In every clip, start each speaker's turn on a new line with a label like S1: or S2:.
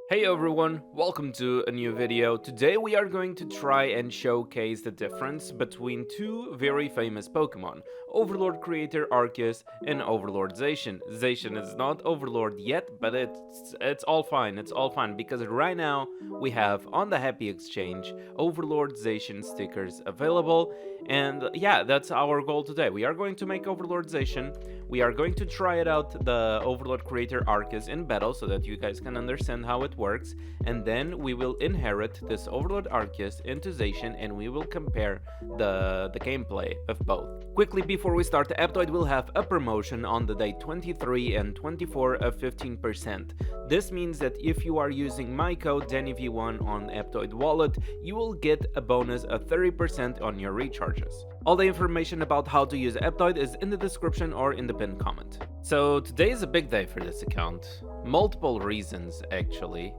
S1: Hey everyone, welcome to a new video. Today we are going to try and showcase the difference between two very famous Pokemon, Overlord Creator Arceus and Overlord Zacian. Zacian is not Overlord yet, but it's all fine, because right now we have on the Happy Exchange Overlord Zacian stickers available, and yeah, that's our goal today. We are going to make Overlord Zacian. We are going to try it out, the Overlord Creator Arcus in battle, so that you guys can understand how it works, and then we will inherit this Overlord Arcus into Zacian, and we will compare the gameplay of both. Quickly before we start, Aptoid will have a promotion on the day 23 and 24 of 15%. This means that if you are using my code DANNYV1 on Aptoid wallet, you will get a bonus of 30% on your recharges. All the information about how to use Aptoid is in the description or in the pinned comment. So today is a big day for this account. Multiple reasons, actually.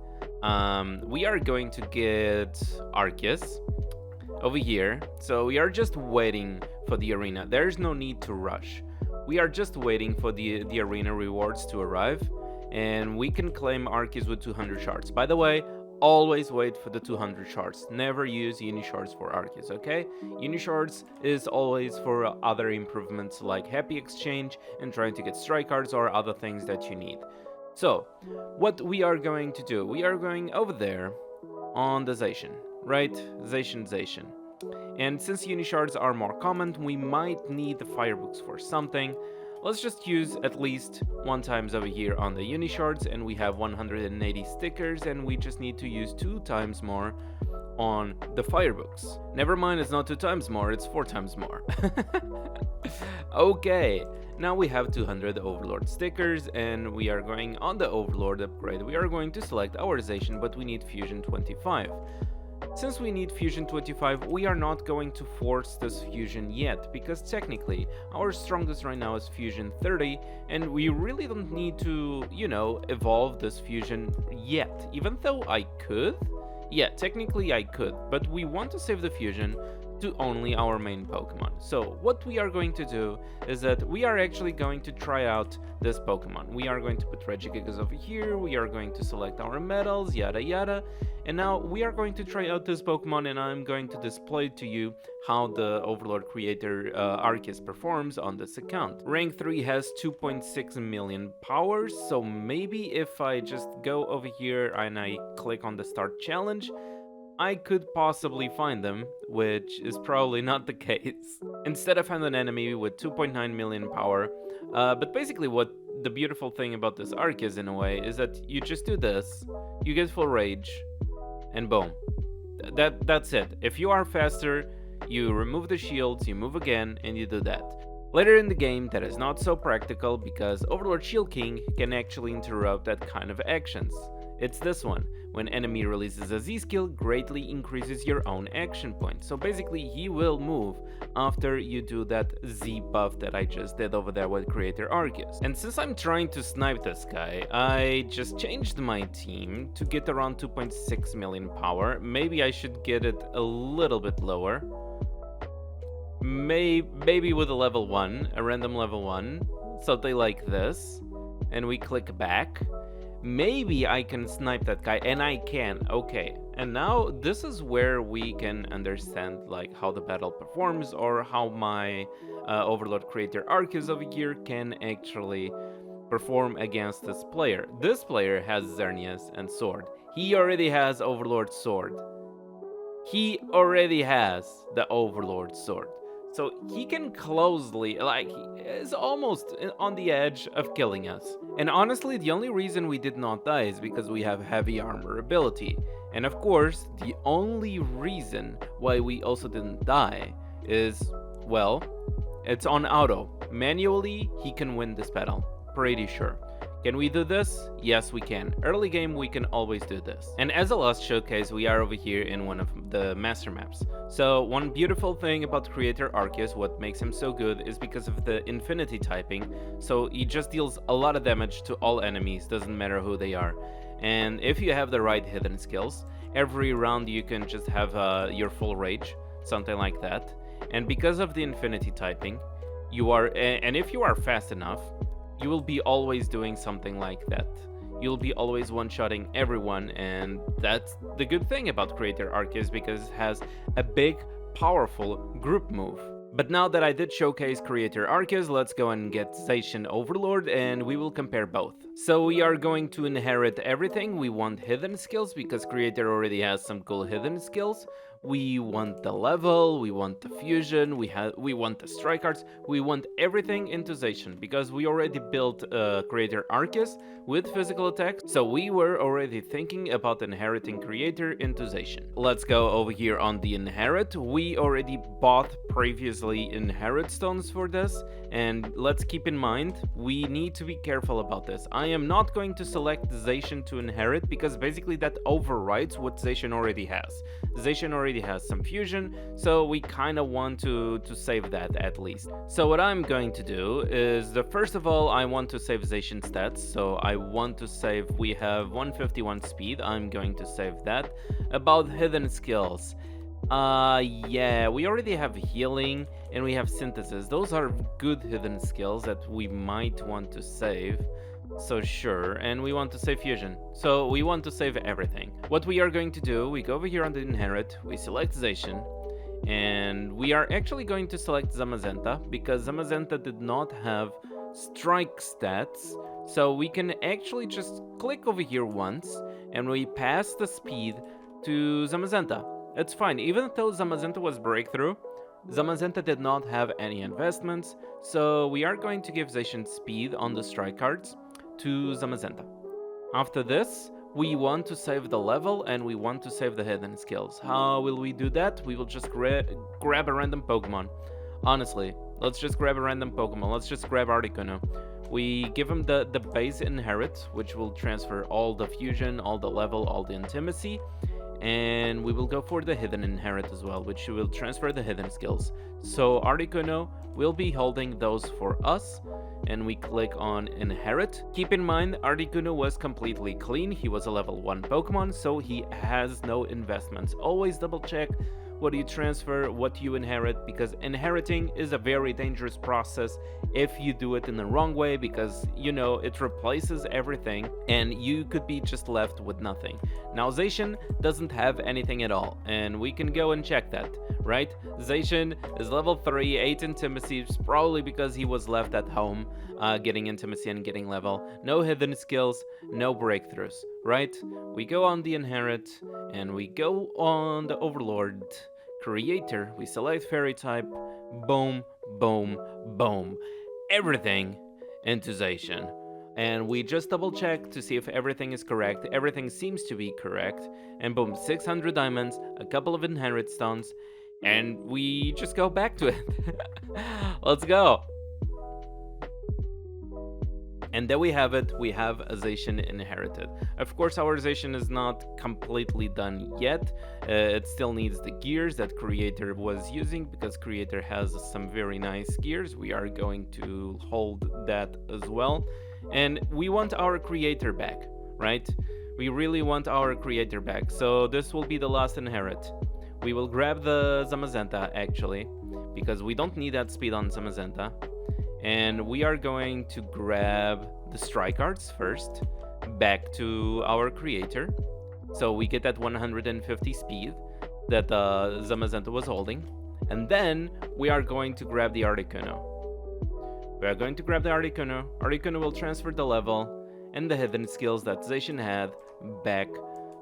S1: We are going to get Arcus over here. So we are just waiting for the arena. There's no need to rush. We are just waiting for the arena rewards to arrive, and we can claim Arcus with 200 shards. By the way, always wait for the 200 shards. Never use Unishards for Arcus, okay? Unishards is always for other improvements like Happy Exchange and trying to get strike cards or other things that you need. So, what we are going to do, we are going over there on the Zacian, right? Zacian. And since Unishards are more common, we might need the Firebooks for something. Let's just use at least one times over here on the Unishards, and we have 180 stickers, and we just need to use 2 times more on the Firebooks. Never mind, it's not 2 times more, it's 4 times more. Okay, now we have 200 Overlord stickers, and we are going on the Overlord upgrade. We are going to select our Zacian, but we need Fusion 25. Since we need Fusion 25, we are not going to force this Fusion yet, because technically our strongest right now is Fusion 30, and we really don't need to, evolve this Fusion yet. Even though I could, yeah, technically I could, but we want to save the Fusion to only our main Pokemon. So what we are going to do is that we are actually going to try out this Pokemon. We are going to put Regigigas over here, we are going to select our medals, yada yada, and now we are going to try out this Pokemon, and I'm going to display to you how the Overlord Creator Arcus performs on this account. Rank 3 has 2.6 million powers, so maybe if I just go over here and I click on the start challenge, I could possibly find them, which is probably not the case. Instead, I found an enemy with 2.9 million power, but basically what the beautiful thing about this Arcus in a way is that you just do this, you get full rage, and boom. That's it. If you are faster, you remove the shields, you move again, and you do that. Later in the game, that is not so practical because Overlord Shield King can actually interrupt that kind of actions. It's this one. When enemy releases a Z skill, greatly increases your own action point. So basically he will move after you do that Z buff that I just did over there with Creator Arceus. And since I'm trying to snipe this guy, I just changed my team to get around 2.6 million power. Maybe I should get it a little bit lower. Maybe with a level 1, a random level 1, something like this. And we click back. Maybe I can snipe that guy, and I can. Okay, and now this is where we can understand like how the battle performs, or how my Overlord Creator Arcus over here can actually perform against this player. This player has Xerneas and Sword. He already has Overlord Sword. He already has the Overlord Sword. So he can closely, like, he is almost on the edge of killing us. And honestly, the only reason we did not die is because we have heavy armor ability. And of course, the only reason why we also didn't die is, well, it's on auto. Manually, he can win this battle. Pretty sure. Can we do this? Yes, we can. Early game, we can always do this. And as a last showcase, we are over here in one of the master maps. So one beautiful thing about Creator Arceus, what makes him so good, is because of the infinity typing. So he just deals a lot of damage to all enemies, doesn't matter who they are. And if you have the right hidden skills, every round you can just have your full rage, something like that. And because of the infinity typing, you are, and if you are fast enough, you will be always doing something like that. you'll be always one-shotting everyone, and that's the good thing about Creator Arceus, because it has a big, powerful group move. But now that I did showcase Creator Arceus, let's go and get Zacian Overlord, and we will compare both. So we are going to inherit everything. We want hidden skills, because Creator already has some cool hidden skills. We want the level, we want the fusion, we want the strike arts, we want everything into Zacian, because we already built Creator Arceus with physical attacks, so we were already thinking about inheriting Creator into Zacian. Let's go over here on the inherit. We already bought previously inherit stones for this, and let's keep in mind, we need to be careful about this. I am not going to select Zacian to inherit, because basically that overrides what Zacian already has. Zacian already has some fusion, so we kind of want to save that at least. So what I'm going to do is, first of all, I want to save Zacian stats, so I want to save, we have 151 speed, I'm going to save that. About hidden skills, yeah, we already have healing and we have synthesis. Those are good hidden skills that we might want to save. So sure, and we want to save fusion. So we want to save everything. What we are going to do, we go over here on the inherit, we select Zacian, and we are actually going to select Zamazenta, because Zamazenta did not have strike stats. So we can actually just click over here once, and we pass the speed to Zamazenta. It's fine, even though Zamazenta was breakthrough, Zamazenta did not have any investments, so we are going to give Zacian speed on the strike cards to Zamazenta. After this, we want to save the level and we want to save the hidden skills. How will we do that? We will just grab a random Pokemon. Honestly, let's just grab a random Pokemon. Let's just grab Articuno. We give him the base inherit, which will transfer all the fusion, all the level, all the intimacy. And we will go for the hidden inherit as well, which will transfer the hidden skills. So Articuno will be holding those for us, and we click on inherit. Keep in mind, Articuno was completely clean. He was a level 1 Pokemon, so he has no investments. Always double check what you transfer, what you inherit, because inheriting is a very dangerous process if you do it in the wrong way, because, you know, it replaces everything and you could be just left with nothing. Now Zacian doesn't have anything at all, and we can go and check that, right? Zacian is level 3, 8 intimacy, probably because he was left at home getting intimacy and getting level. No hidden skills, no breakthroughs, right? We go on the inherit and we go on the Overlord Creator. We select fairy type, boom, boom, boom, everything into Zacian. And we just double check to see if everything is correct. Everything seems to be correct. And boom, 600 diamonds, a couple of inherit stones, and we just go back to it. Let's go. And there we have it, we have a Zacian inherited. Of course, our Zacian is not completely done yet. It still needs the gears that Creator was using, because Creator has some very nice gears. We are going to hold that as well. And we want our Creator back, right? We really want our Creator back. So this will be the last inherit. We will grab the Zamazenta, actually, because we don't need that speed on Zamazenta. And we are going to grab the strike arts first, back to our Creator. So we get that 150 speed that Zamazenta was holding. And then we are going to grab the Articuno. We are going to grab the Articuno. Articuno will transfer the level and the hidden skills that Zacian had back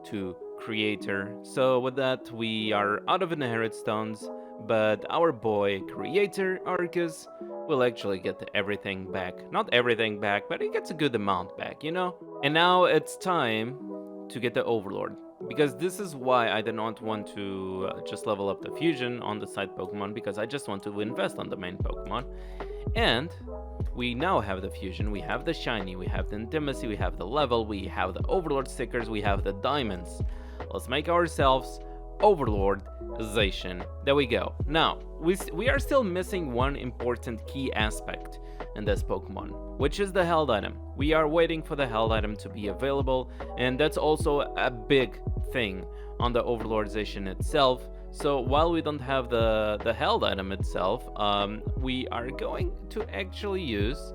S1: to Creator. So with that, we are out of inherit stones, but our boy Creator Arcus will actually get everything back. Not everything back, but he gets a good amount back, you know? And now it's time to get the Overlord, because this is why I did not want to just level up the fusion on the side Pokemon, because I just want to invest on the main Pokemon. And we now have the fusion, we have the shiny, we have the intimacy, we have the level, we have the Overlord stickers, we have the diamonds. Let's make ourselves Overlord Zacian. There we go. Now, we are still missing one important key aspect in this Pokemon, which is the held item. We are waiting for the held item to be available, and that's also a big thing on the Overlord Zacian itself. So while we don't have the held item itself, we are going to actually use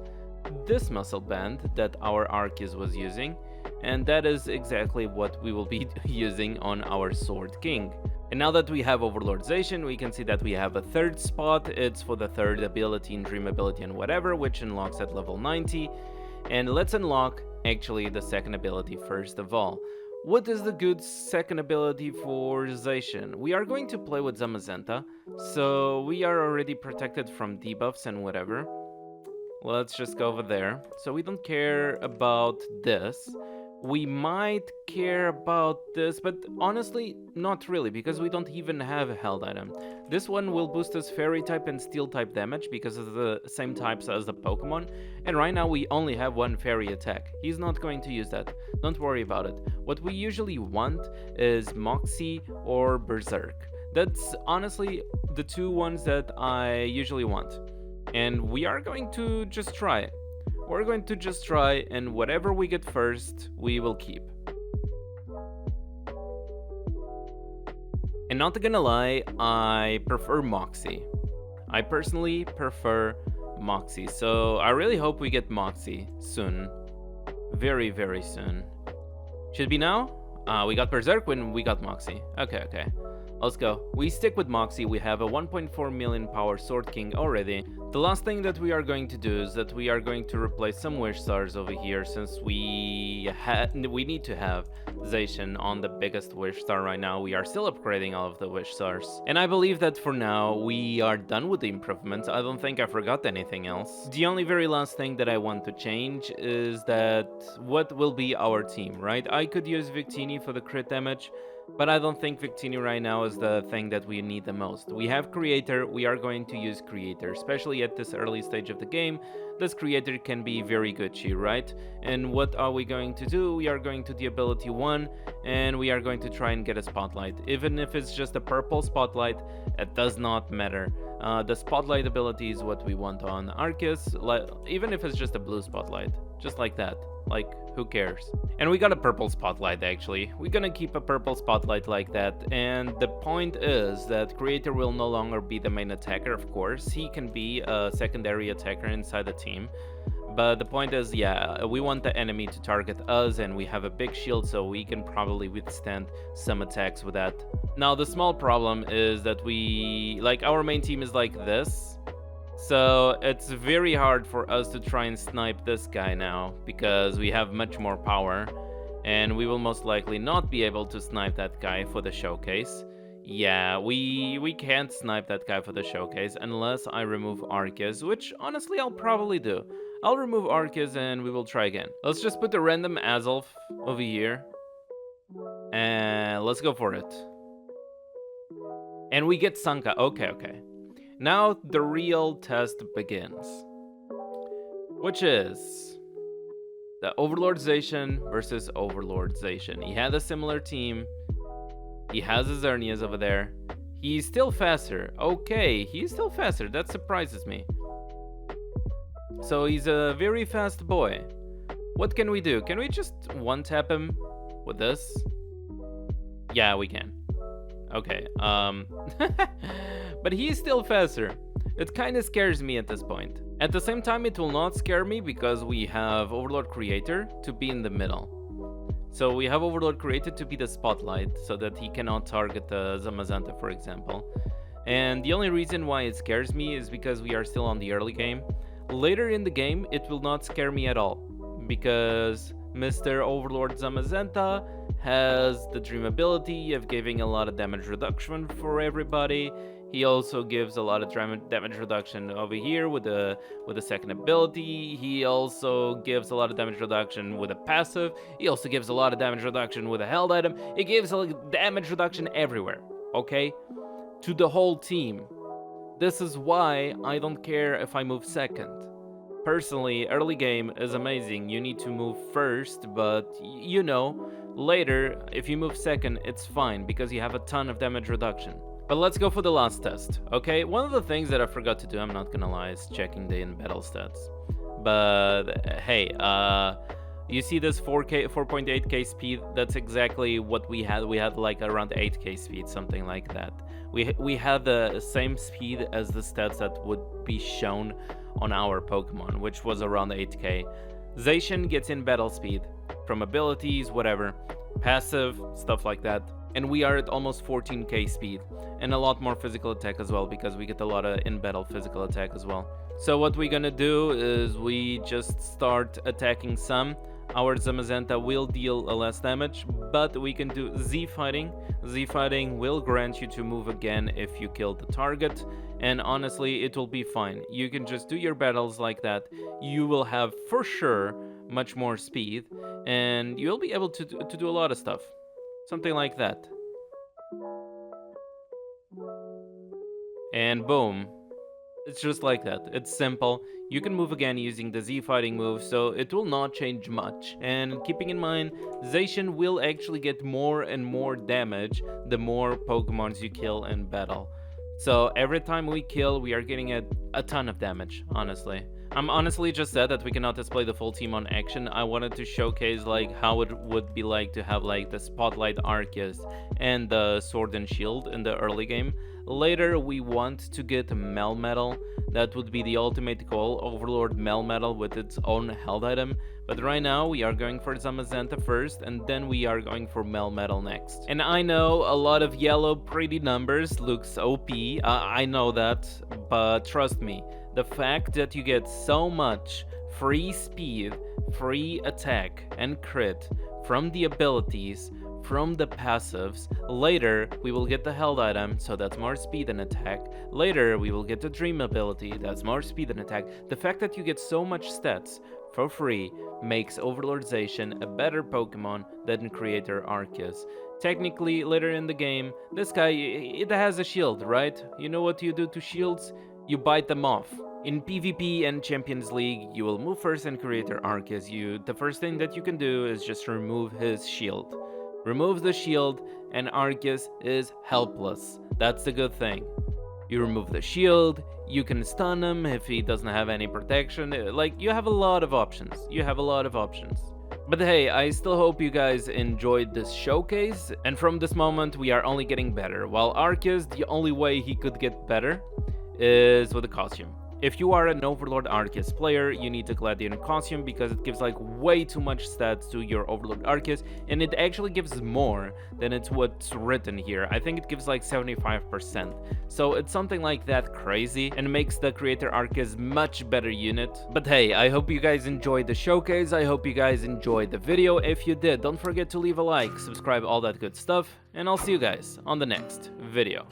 S1: this muscle band that our Arcus was using, and that is exactly what we will be using on our Sword King. And now that we have Overlord Zacian, we can see that we have a third spot. It's for the third ability in Dream ability and whatever, which unlocks at level 90. And let's unlock actually the second ability first of all. What is the good second ability for Zacian? We are going to play with Zamazenta, so we are already protected from debuffs and whatever. Let's just go over there. So we don't care about this. We might care about this, but honestly, not really, because we don't even have a held item. This one will boost us fairy type and steel type damage because of the same types as the Pokemon, and right now we only have one fairy attack. He's not going to use that. Don't worry about it. What we usually want is Moxie or Berserk. That's honestly the two ones that I usually want. And we are going to just try it. We're going to just try, and whatever we get first, we will keep. And not gonna lie, I prefer Moxie. I personally prefer Moxie, so I really hope we get Moxie soon. Very, very soon. Should be now? We got Berserk when we got Moxie. Okay. Let's go. We stick with Moxie. We have a 1.4 million power Sword King already. The last thing that we are going to do is that we are going to replace some Wish Stars over here, since we need to have Zacian on the biggest Wish Star right now. We are still upgrading all of the Wish Stars. And I believe that for now, we are done with the improvements. I don't think I forgot anything else. The only very last thing that I want to change is that what will be our team, right? I could use Victini for the crit damage, but I don't think Victini right now is the thing that we need the most. We have Creator, we are going to use Creator, especially at this early stage of the game. This Creator can be very good, right? And what are we going to do? We are going to the ability 1, and we are going to try and get a Spotlight. Even if it's just a purple Spotlight, it does not matter. The Spotlight ability is what we want on Arcus, even if it's just a blue Spotlight, just like that. Like, who cares? And we got a purple Spotlight, actually. We're gonna keep a purple Spotlight like that, and the point is that Creator will no longer be the main attacker, of course. He can be a secondary attacker inside the team, but the point is, yeah, we want the enemy to target us, and we have a big shield, so we can probably withstand some attacks with that. Now, the small problem is that our main team is like this, so it's very hard for us to try and snipe this guy now, because we have much more power, and we will most likely not be able to snipe that guy for the showcase. Yeah, we can't snipe that guy for the showcase unless I remove Arcus, which honestly I'll probably do. I'll remove Arcus and we will try again. Let's just put a random Azelf over here, and let's go for it. And we get Sanka. Okay. Now the real test begins, which is the Overlord Zacian versus Overlord Zacian. He had a similar team. He has his Xerneas over there. He's still faster. Okay, he's still faster. That surprises me. So he's a very fast boy. What can we do? Can we just one-tap him with this? Yeah, we can. Okay, but he's still faster. It kinda scares me at this point. At the same time, it will not scare me because we have Overlord Creator to be in the middle. So we have Overlord Creator to be the spotlight so that he cannot target Zamazenta, for example. And the only reason why it scares me is because we are still on the early game. Later in the game, it will not scare me at all, because Mr. Overlord Zamazenta has the dream ability of giving a lot of damage reduction for everybody. He also gives a lot of damage reduction over here with the second ability. He also gives a lot of damage reduction with a passive. He also gives a lot of damage reduction with a held item. He gives a damage reduction everywhere, okay? To the whole team. This is why I don't care if I move second. Personally, early game is amazing. You need to move first, but you know, later, if you move second, it's fine because you have a ton of damage reduction. But let's go for the last test, okay? One of the things that I forgot to do, I'm not gonna lie, is checking the in-battle stats. But hey, you see this 4.8k speed? That's exactly what we had. We had like around 8k speed, something like that. We had the same speed as the stats that would be shown on our Pokemon, which was around 8k. Zacian gets in battle speed from abilities, whatever, passive, stuff like that. And we are at almost 14k speed, and a lot more physical attack as well, because we get a lot of in-battle physical attack as well. So what we're gonna do is we just start attacking some. Our Zamazenta will deal less damage, but we can do Z-Fighting. Z-Fighting will grant you to move again if you kill the target, and honestly, it will be fine. You can just do your battles like that. You will have, for sure, much more speed, and you'll be able to do a lot of stuff. Something like that. And boom. It's just like that. It's simple. You can move again using the Z-Fighting move, so it will not change much. And keeping in mind, Zacian will actually get more and more damage the more Pokemons you kill in battle. So every time we kill, we are getting a ton of damage, honestly. I'm honestly just sad that we cannot display the full team on action. I wanted to showcase like how it would be like to have like the Spotlight Arcus and the Sword and Shield in the early game. Later we want to get Melmetal. That would be the ultimate goal, Overlord Melmetal with its own held item. But right now we are going for Zamazenta first, and then we are going for Melmetal next. And I know a lot of yellow pretty numbers looks OP, I know that, but trust me, the fact that you get so much free speed, free attack, and crit from the abilities, from the passives. Later, we will get the held item, so that's more speed and attack. Later, we will get the dream ability, that's more speed and attack. The fact that you get so much stats for free makes Overlord Zacian a better Pokemon than Creator Arceus. Technically, later in the game, this guy, it has a shield, right? You know what you do to shields? You bite them off. In PvP and Champions League, you will move first in Creator Arceus. The first thing that you can do is just remove his shield. Remove the shield, and Arcus is helpless. That's the good thing. You remove the shield, you can stun him if he doesn't have any protection. Like, you have a lot of options. But hey, I still hope you guys enjoyed this showcase, and from this moment we are only getting better. While Arcus, the only way he could get better is with a costume. If you are an Overlord Arceus player, you need to Gladiator costume because it gives like way too much stats to your Overlord Arceus, and it actually gives more than it's what's written here. I think it gives like 75%. So it's something like that crazy and makes the Creator Arceus much better unit. But hey, I hope you guys enjoyed the showcase. I hope you guys enjoyed the video. If you did, don't forget to leave a like, subscribe, all that good stuff, and I'll see you guys on the next video.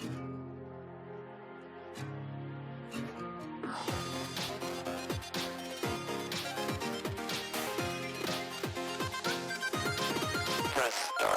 S2: Press start.